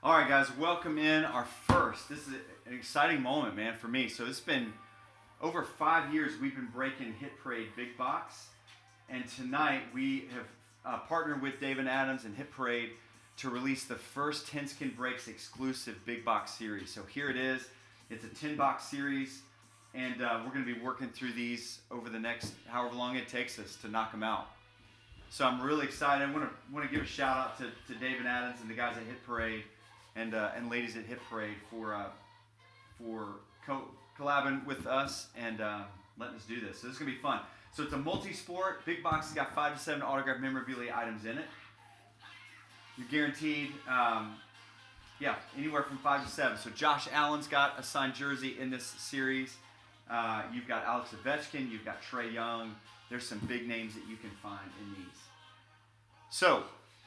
All right, guys, welcome in our first. This is an exciting moment, man, for me. So it's been over 5 years we've been breaking Hit Parade Big Box. And tonight we have partnered with David Adams and Hit Parade to release the first Tennskin Breaks exclusive Big Box series. So here it is. It's a 10-box series, and we're going to be working through these over the next however long it takes us to knock them out. So I'm really excited. I want to give a shout out to David Adams and the guys at Hit Parade and ladies at Hit Parade for collabing with us and letting us do this. So this is going to be fun. So it's a multi-sport. Big Box has got 5 to 7 autographed memorabilia items in it. You're guaranteed, anywhere from 5 to 7. So Josh Allen's got a signed jersey in this series. You've got Alex Ovechkin. You've got Trae Young. There's some big names that you can find in these. So,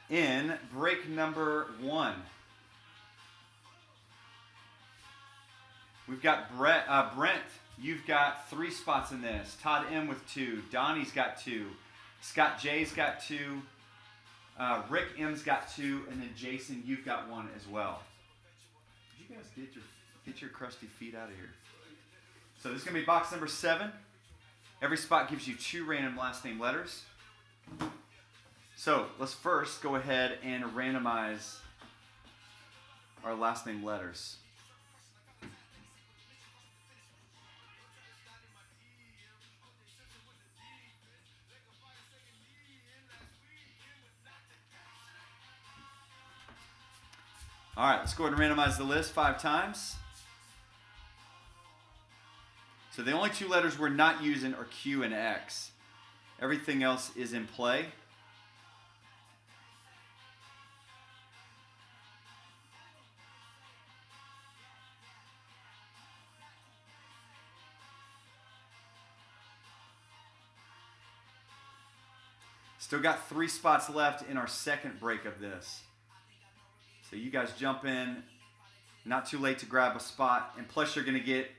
in break number 1, we've got Brent. You've got 3 spots in this. Todd M with 2. Donnie's got 2. Scott J's got 2. Rick M's got 2. And then Jason, you've got 1 as well. Did you guys get your crusty feet out of here? So this is going to be box number 7. Every spot gives you 2 random last name letters. So let's first go ahead and randomize our last name letters. All right, let's go ahead and randomize the list 5 times. So the only 2 letters we're not using are Q and X. Everything else is in play. Still got 3 spots left in our second break of this. So you guys jump in, not too late to grab a spot, and plus you're going to get,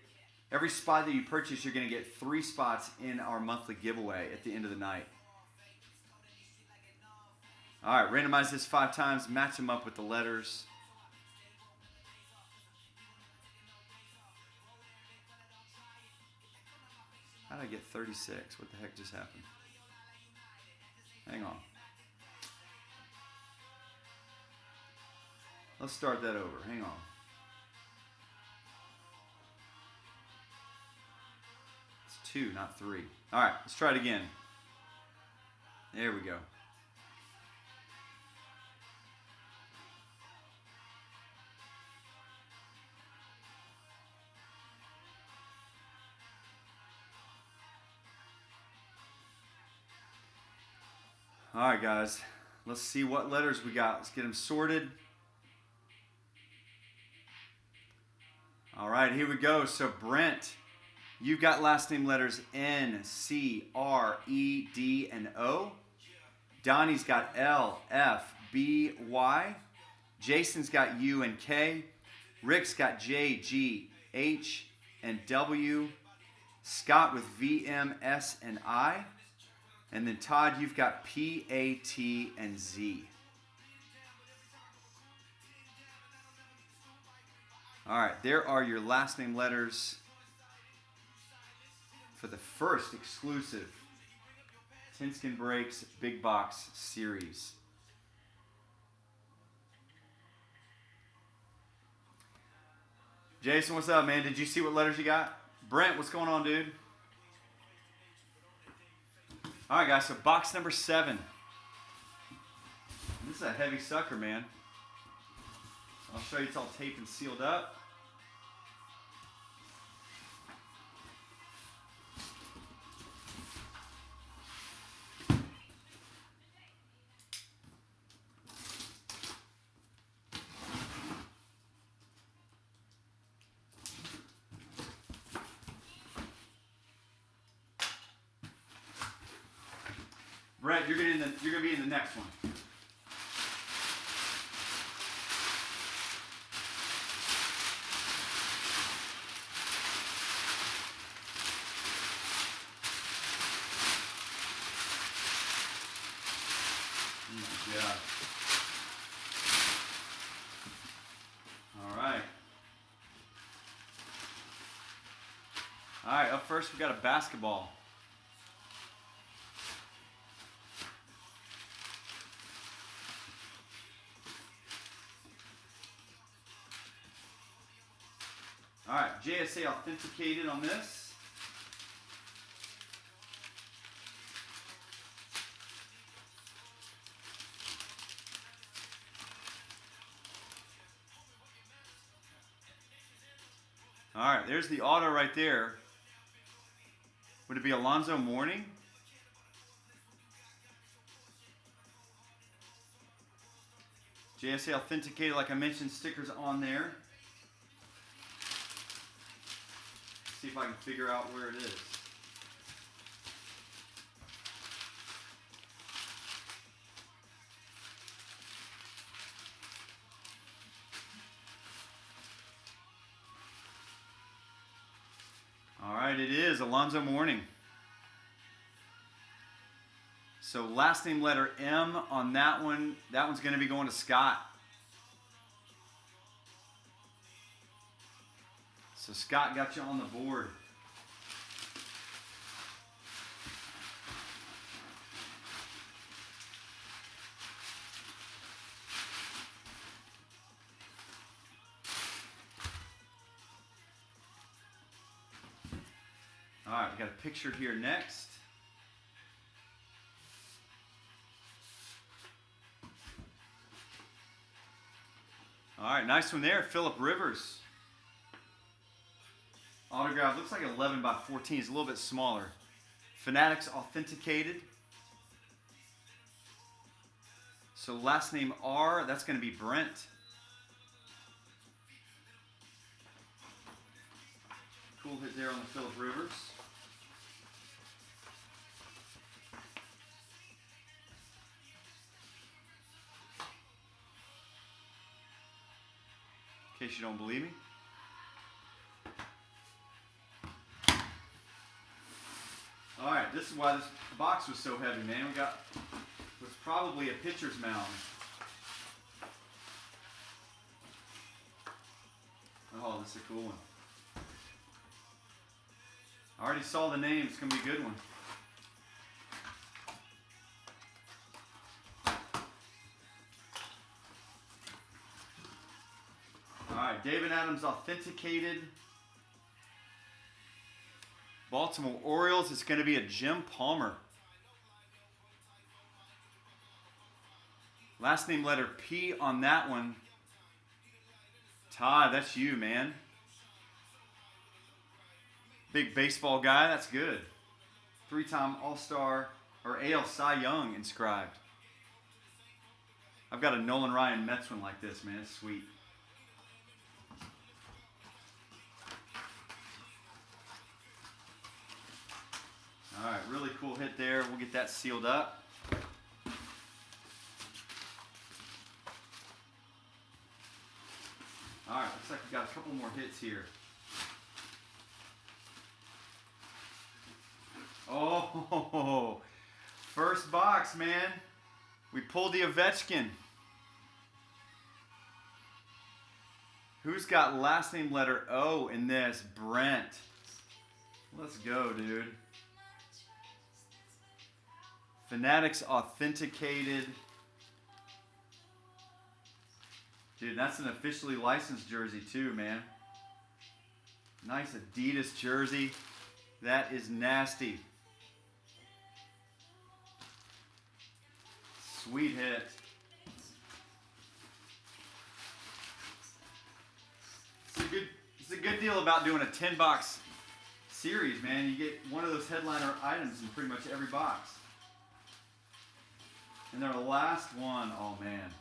every spot that you purchase, you're going to get 3 spots in our monthly giveaway at the end of the night. All right, randomize this 5 times, match them up with the letters. How did I get 36? What the heck just happened? Hang on. Let's start that over. Hang on. It's 2, not 3. All right, let's try it again. There we go. All right, guys. Let's see what letters we got. Let's get them sorted. All right, here we go. So Brent, you've got last name letters N, C, R, E, D, and O. Donnie's got L, F, B, Y. Jason's got U and K. Rick's got J, G, H, and W. Scott with V, M, S, and I. And then Todd, you've got P, A, T, and Z. All right, there are your last name letters for the first exclusive Tennskin Breaks Big Box series. Jason, what's up, man? Did you see what letters you got? Brent, what's going on, dude? All right, guys, so box number 7. This is a heavy sucker, man. I'll show you it's all taped and sealed up. Brett, you're gonna be in the next one. right, up first we got a basketball. All right, JSA authenticated on this. All right, there's the auto right there. Would it be Alonzo Mourning? JSA authenticated, like I mentioned, stickers on there. See if I can figure out where it is. All right, it is Alonzo Mourning. So last name letter M on that one. That one's going to be going to Scott. So Scott got you on the board. All right, we got a picture here next. All right, nice one there, Phillip Rivers. Autograph, looks like 11 by 14, it's a little bit smaller. Fanatics authenticated. So last name R, that's going to be Brent. Cool hit there on the Phillip Rivers. In case you don't believe me. All right, this is why this box was so heavy, man. We got what's probably a pitcher's mound. Oh, this is a cool one. I already saw the name. It's going to be a good one. All right, David Adams authenticated. Baltimore Orioles, it's going to be a Jim Palmer. Last name letter P on that one. Todd, that's you, man. Big baseball guy, that's good. 3-time All-Star or AL Cy Young inscribed. I've got a Nolan Ryan Mets one like this, man. It's sweet. All right, really cool hit there. We'll get that sealed up. All right, looks like we got a couple more hits here. Oh, first box, man. We pulled the Ovechkin. Who's got last name letter O in this? Brent. Let's go, dude. Fanatics authenticated. Dude, that's an officially licensed jersey too, man. Nice Adidas jersey. That is nasty. Sweet hit. It's a good deal about doing a 10-box series, man. You get one of those headliner items in pretty much every box. And their last one, oh man.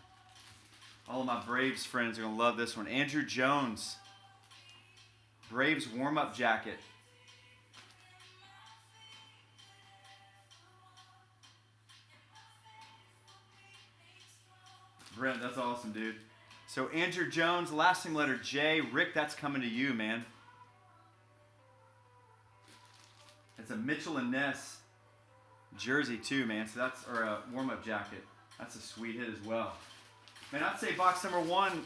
All of my Braves friends are going to love this one. Andrew Jones. Braves warm-up jacket. Brent, that's awesome, dude. So Andrew Jones, last name letter J. Rick, that's coming to you, man. It's a Mitchell and Ness jersey too, man. So that's, or a warm-up jacket. That's a sweet hit as well. Man, I'd say box number 1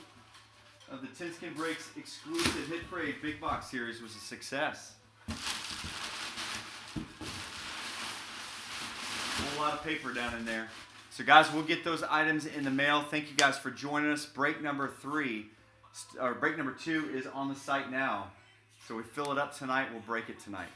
of the Tennskin Breaks exclusive Hit Parade Big Box series was a success. A whole lot of paper down in there. So guys, we'll get those items in the mail. Thank you guys for joining us. Break number 2 is on the site now. So we fill it up tonight, we'll break it tonight.